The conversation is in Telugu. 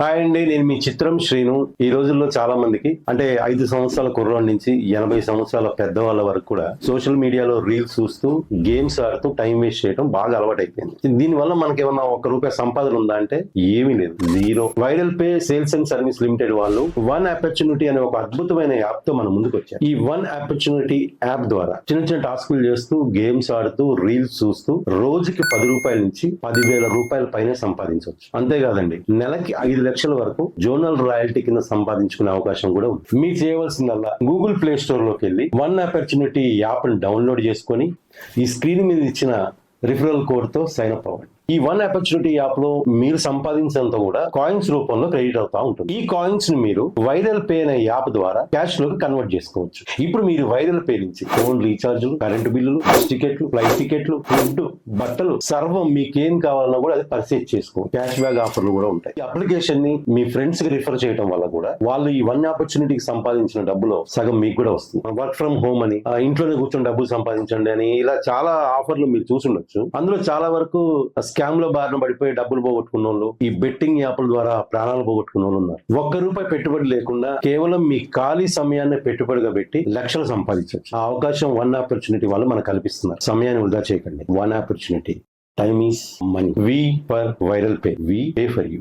హాయ్ అండి, నేను మీ చిత్రం శ్రీను. ఈ రోజుల్లో చాలా మందికి అంటే 5 సంవత్సరాల కుర్రోడి నుంచి 80 సంవత్సరాల పెద్దవాళ్ళ వరకు కూడా సోషల్ మీడియాలో రీల్స్ చూస్తూ గేమ్స్ ఆడుతూ టైం వేస్ట్ చేయడం బాగా అలవాటైపోయింది. దీనివల్ల మనకి ఏమన్నా ₹1 సంపాదన ఉందా అంటే ఏమీ లేదు, zero. Viral pay sales and service limited వాళ్ళు వన్ ఆపర్చునిటీ అనే ఒక అద్భుతమైన యాప్ తో మన ముందుకు వచ్చారు. ఈ వన్ ఆపర్చునిటీ యాప్ ద్వారా చిన్న చిన్న టాస్కులు చేస్తూ గేమ్స్ ఆడుతూ రీల్స్ చూస్తూ రోజుకి ₹10 నుంచి ₹10,000 పైన సంపాదించవచ్చు. అంతేకాదండి, నెలకి 5 లక్షల వరకు జోనల్ రాయల్టీ కింద సంపాదించుకునే అవకాశం కూడా ఉంది. మీరు చేయవలసిందల్లా గూగుల్ ప్లే స్టోర్ లోకి వెళ్ళి వన్ ఆపర్చునిటీ యాప్ ని డౌన్లోడ్ చేసుకొని ఈ స్క్రీన్ మీద ఇచ్చిన రిఫరల్ కోడ్ తో సైన్ అప్ అవ్వండి. ఈ వన్ ఆపర్చునిటీ యాప్ లో మీరు సంపాదించినంత కూడా కాయిన్స్ రూపంలో క్రెడిట్ అవుతా ఉంటుంది. ఈ కాయిన్స్ ని మీరు వైరల్ పే అనే యాప్ ద్వారా క్యాష్ లోకి కన్వర్ట్ చేసుకోవచ్చు. ఇప్పుడు మీరు వైరల్ పే నుంచి ఫోన్ రీఛార్జ్లు, కరెంటు బిల్లులు, బస్ టికెట్లు, ఫ్లైట్ టికెట్లు, ఫుడ్, బట్టలు సర్వం మీకేం కావాలన్నా కూడా అది పర్చేజ్ చేసుకోవచ్చు. క్యాష్ బ్యాక్ ఆఫర్లు కూడా ఉంటాయి. ఈ అప్లికేషన్ ని మీ ఫ్రెండ్స్ కి రిఫర్ చేయడం వల్ల కూడా వాళ్ళు ఈ వన్ ఆపర్చునిటీకి సంపాదించిన డబ్బులో సగం మీకు కూడా వస్తుంది. వర్క్ ఫ్రమ్ హోమ్ అని, ఇంట్లోనే కూర్చొని డబ్బులు సంపాదించండి అని, ఇలా చాలా ఆఫర్లు మీరు చూసుండొచ్చు. అందులో చాలా వరకు స్కామ్ లో బారిన పడిపోయి డబ్బులు పోగొట్టుకున్న వాళ్ళు, ఈ బెట్టింగ్ యాప్ల ద్వారా ప్రాణాలు పోగొట్టుకున్న వాళ్ళు ఉన్నారు. ₹1 పెట్టుబడి లేకుండా కేవలం మీ ఖాళీ సమయాన్ని పెట్టుబడిగా పెట్టి లక్షలు సంపాదించవచ్చు. ఆ అవకాశం వన్ ఆపర్చునిటీ వాళ్ళు మనకు కల్పిస్తున్నారు. సమయాన్ని వృధా చేయకండి. One opportunity. Time is money. We for viral pay. We pay for you.